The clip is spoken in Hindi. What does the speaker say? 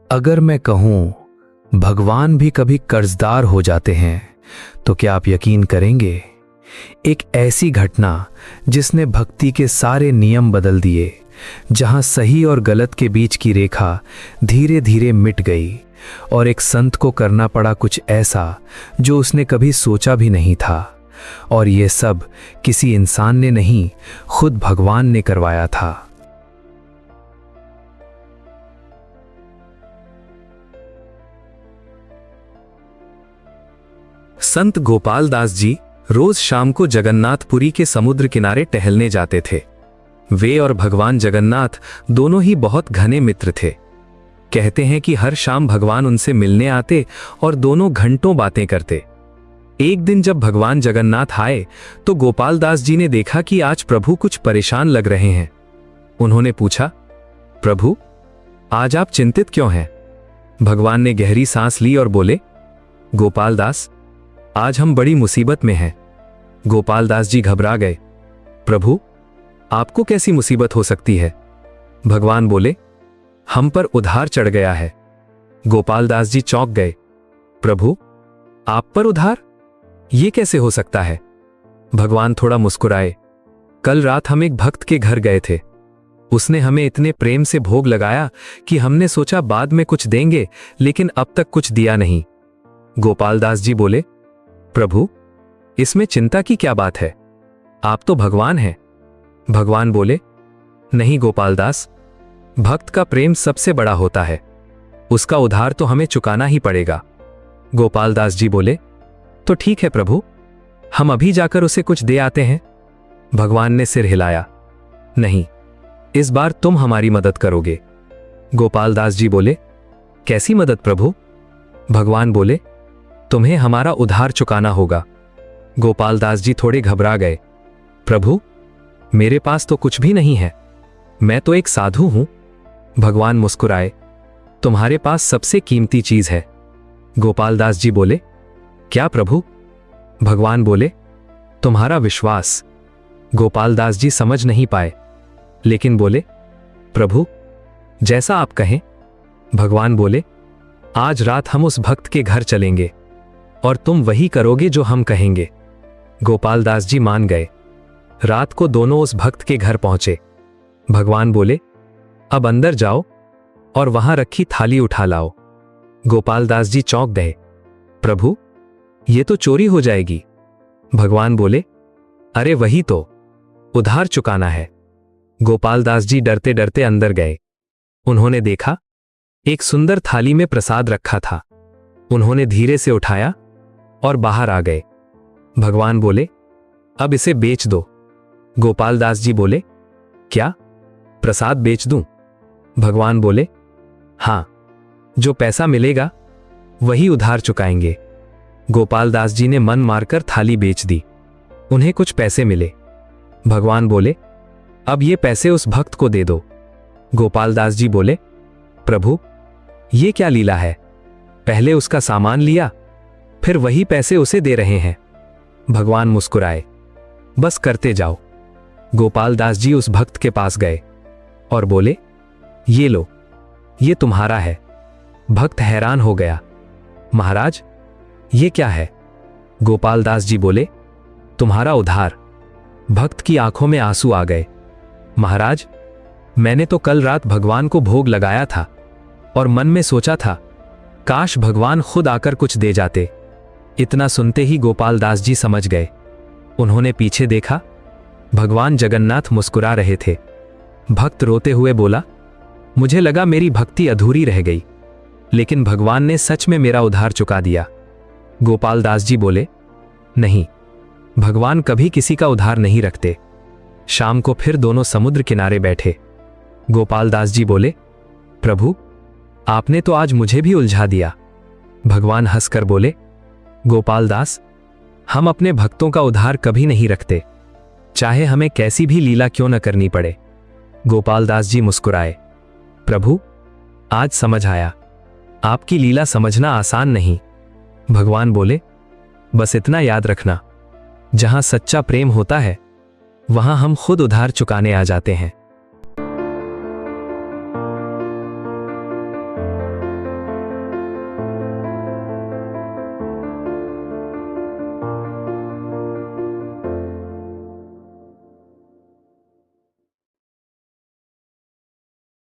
अगर मैं कहूं भगवान भी कभी कर्जदार हो जाते हैं तो क्या आप यकीन करेंगे? एक ऐसी घटना जिसने भक्ति के सारे नियम बदल दिए, जहां सही और गलत के बीच की रेखा धीरे धीरे मिट गई और एक संत को करना पड़ा कुछ ऐसा जो उसने कभी सोचा भी नहीं था। और ये सब किसी इंसान ने नहीं, खुद भगवान ने करवाया था। संत गोपाल दास जी रोज शाम को जगन्नाथपुरी के समुद्र किनारे टहलने जाते थे। वे और भगवान जगन्नाथ दोनों ही बहुत घने मित्र थे। कहते हैं कि हर शाम भगवान उनसे मिलने आते और दोनों घंटों बातें करते। एक दिन जब भगवान जगन्नाथ आए तो गोपाल दास जी ने देखा कि आज प्रभु कुछ परेशान लग रहे हैं। उन्होंने पूछा, प्रभु, आज आप चिंतित क्यों हैं? भगवान ने गहरी सांस ली और बोले, गोपाल दास, आज हम बड़ी मुसीबत में हैं। गोपाल दास जी घबरा गए। प्रभु, आपको कैसी मुसीबत हो सकती है? भगवान बोले, हम पर उधार चढ़ गया है। गोपाल दास जी चौंक गए। प्रभु, आप पर उधार? ये कैसे हो सकता है? भगवान थोड़ा मुस्कुराए। कल रात हम एक भक्त के घर गए थे। उसने हमें इतने प्रेम से भोग लगाया कि हमने सोचा बाद में कुछ देंगे, लेकिन अब तक कुछ दिया नहीं। गोपाल दास जी बोले, प्रभु, इसमें चिंता की क्या बात है? आप तो भगवान हैं। भगवान बोले, नहीं गोपाल दास, भक्त का प्रेम सबसे बड़ा होता है। उसका उधार तो हमें चुकाना ही पड़ेगा। गोपाल दास जी बोले, तो ठीक है प्रभु, हम अभी जाकर उसे कुछ दे आते हैं। भगवान ने सिर हिलाया। नहीं, इस बार तुम हमारी मदद करोगे। गोपाल दास जी बोले, कैसी मदद प्रभु? भगवान बोले, तुम्हें हमारा उधार चुकाना होगा। गोपाल दास जी थोड़े घबरा गए। प्रभु, मेरे पास तो कुछ भी नहीं है, मैं तो एक साधु हूं। भगवान मुस्कुराए। तुम्हारे पास सबसे कीमती चीज है। गोपाल दास जी बोले, क्या प्रभु? भगवान बोले, तुम्हारा विश्वास। गोपाल दास जी समझ नहीं पाए, लेकिन बोले, प्रभु, जैसा आप कहें। भगवान बोले, आज रात हम उस भक्त के घर चलेंगे और तुम वही करोगे जो हम कहेंगे। गोपाल दास जी मान गए। रात को दोनों उस भक्त के घर पहुंचे। भगवान बोले, अब अंदर जाओ और वहां रखी थाली उठा लाओ। गोपाल दास जी चौंक गए। प्रभु, ये तो चोरी हो जाएगी। भगवान बोले, अरे वही तो, उधार चुकाना है। गोपाल दास जी डरते डरते अंदर गए। उन्होंने देखा एक सुंदर थाली में प्रसाद रखा था। उन्होंने धीरे से उठाया और बाहर आ गए। भगवान बोले, अब इसे बेच दो। गोपाल दास जी बोले, क्या प्रसाद बेच दूं? भगवान बोले, हां, जो पैसा मिलेगा वही उधार चुकाएंगे। गोपाल दास जी ने मन मारकर थाली बेच दी। उन्हें कुछ पैसे मिले। भगवान बोले, अब ये पैसे उस भक्त को दे दो। गोपाल दास जी बोले, प्रभु, ये क्या लीला है? पहले उसका सामान लिया, फिर वही पैसे उसे दे रहे हैं। भगवान मुस्कुराए। बस करते जाओ। गोपाल दास जी उस भक्त के पास गए और बोले, ये लो, ये तुम्हारा है। भक्त हैरान हो गया। महाराज, ये क्या है? गोपाल दास जी बोले, तुम्हारा उधार। भक्त की आंखों में आंसू आ गए। महाराज, मैंने तो कल रात भगवान को भोग लगाया था और मन में सोचा था, काश भगवान खुद आकर कुछ दे जाते। इतना सुनते ही गोपाल दास जी समझ गए। उन्होंने पीछे देखा। भगवान जगन्नाथ मुस्कुरा रहे थे। भक्त रोते हुए बोला, मुझे लगा मेरी भक्ति अधूरी रह गई, लेकिन भगवान ने सच में मेरा उधार चुका दिया। गोपाल दास जी बोले, नहीं, भगवान कभी किसी का उधार नहीं रखते। शाम को फिर दोनों समुद्र किनारे बैठे। गोपाल दास जी बोले, प्रभु, आपने तो आज मुझे भी उलझा दिया। भगवान हंसकर बोले, गोपाल दास, हम अपने भक्तों का उधार कभी नहीं रखते, चाहे हमें कैसी भी लीला क्यों न करनी पड़े। गोपाल दास जी मुस्कुराए। प्रभु, आज समझ आया, आपकी लीला समझना आसान नहीं। भगवान बोले, बस इतना याद रखना, जहां सच्चा प्रेम होता है वहां हम खुद उधार चुकाने आ जाते हैं।